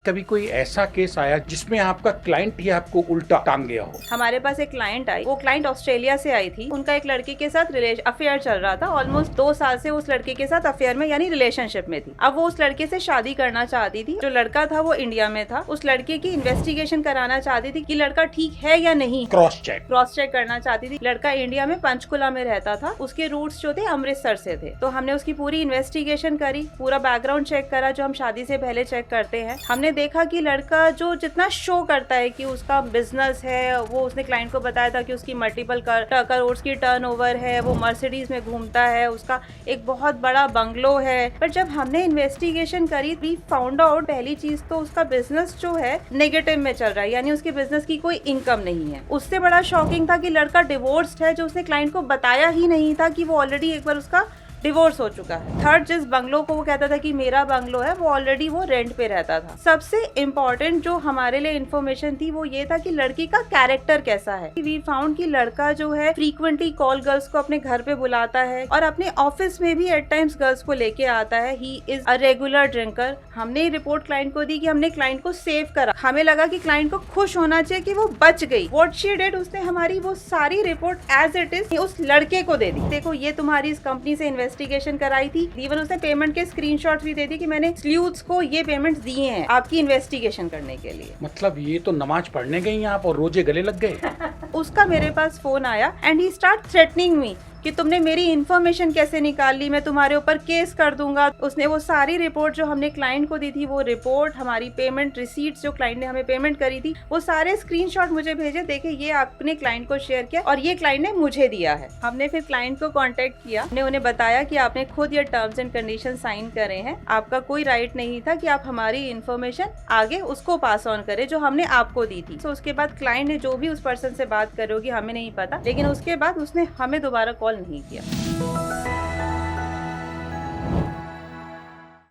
कभी कोई ऐसा केस आया जिसमें आपका क्लाइंट ही आपको उल्टा टांग गया हो? हमारे पास एक क्लाइंट आई, वो क्लाइंट ऑस्ट्रेलिया से आई थी। उनका एक लड़के के साथ अफेयर चल रहा था। ऑलमोस्ट 2 साल से उस लड़के के साथ अफेयर में यानी रिलेशनशिप में थी। अब वो उस लड़के से शादी करना चाहती थी। जो लड़का था वो इंडिया में था। उस लड़के की इन्वेस्टिगेशन कराना चाहती थी कि लड़का ठीक है या नहीं। क्रॉस चेक करना चाहती थी। लड़का इंडिया में पंचकुला में रहता था। उसके रूट्स जो थे अमृतसर से थे। तो हमने उसकी पूरी इन्वेस्टिगेशन करी, पूरा बैकग्राउंड चेक करा जो हम शादी से पहले चेक करते हैं। हमने देखा कि लड़का जो जितना शो करता है कि उसका बिजनेस है, वो उसने क्लाइंट को बताया था कि उसकी मल्टीपल करोड़ की टर्नओवर है, वो मर्सिडीज में घूमता है, उसका एक बहुत बड़ा बंगलो है। पर जब हमने इन्वेस्टिगेशन करी, वी फाउंड आउट पहली चीज तो उसका बिजनेस जो है नेगेटिव में चल रहा है, यानी उसके बिजनेस की कोई इनकम नहीं है। उससे बड़ा शॉकिंग था कि लड़का डिवोर्स्ड है, जो उसने क्लाइंट को बताया ही नहीं था कि वो ऑलरेडी एक बार उसका डिवोर्स हो चुका है। थर्ड, जिस बंगलो को वो कहता था कि मेरा बंगलो है, वो ऑलरेडी वो रेंट पे रहता था। सबसे इम्पोर्टेंट जो हमारे लिए इन्फॉर्मेशन थी वो ये था कि लड़की का कैरेक्टर कैसा है। वी फाउंड कि लड़का जो है फ्रीक्वेंटली कॉल गर्ल्स को अपने घर पे बुलाता है और अपने ऑफिस में भी एट टाइम्स गर्ल्स को लेके आता है। He is a regular drinker. हमने रिपोर्ट क्लाइंट को दी कि हमने क्लाइंट को सेव करा। हमें लगा कि क्लाइंट को खुश होना चाहिए कि वो बच गई। व्हाट शी डिड, उसने हमारी वो सारी रिपोर्ट एज इट इज उस लड़के को दे दी। देखो, ये तुम्हारी इस कंपनी से इन्वेस्टिगेशन कराई थी। इवन उसने पेमेंट के स्क्रीनशॉट्स भी दे दी कि मैंने स्लूथ्स को ये पेमेंट्स दिए हैं आपकी इन्वेस्टिगेशन करने के लिए। मतलब ये तो नमाज पढ़ने गई आप और रोजे गले लग गए। उसका मेरे पास फोन आया एंड ही स्टार्ट थ्रेटनिंग मी कि तुमने मेरी इन्फॉर्मेशन कैसे निकाल ली, मैं तुम्हारे ऊपर केस कर दूंगा। उसने वो सारी रिपोर्ट जो हमने क्लाइंट को दी थी, वो रिपोर्ट, हमारी पेमेंट रिसीट्स जो क्लाइंट ने हमें पेमेंट करी थी, वो सारे स्क्रीनशॉट मुझे भेजे। देखे, ये आपने क्लाइंट को शेयर किया और ये क्लाइंट ने मुझे दिया है। हमने फिर क्लाइंट को कॉन्टेक्ट किया। हमने उन्हें बताया कि आपने खुद ये टर्म्स एंड कंडीशन साइन करे हैं, आपका कोई राइट नहीं था कि आप हमारी इन्फॉर्मेशन आगे उसको पास ऑन करें जो हमने आपको दी थी। तो उसके बाद क्लाइंट ने जो भी उस पर्सन से बात करी होगी हमें नहीं पता, लेकिन उसके बाद उसने हमें दोबारा कॉल नहीं किया।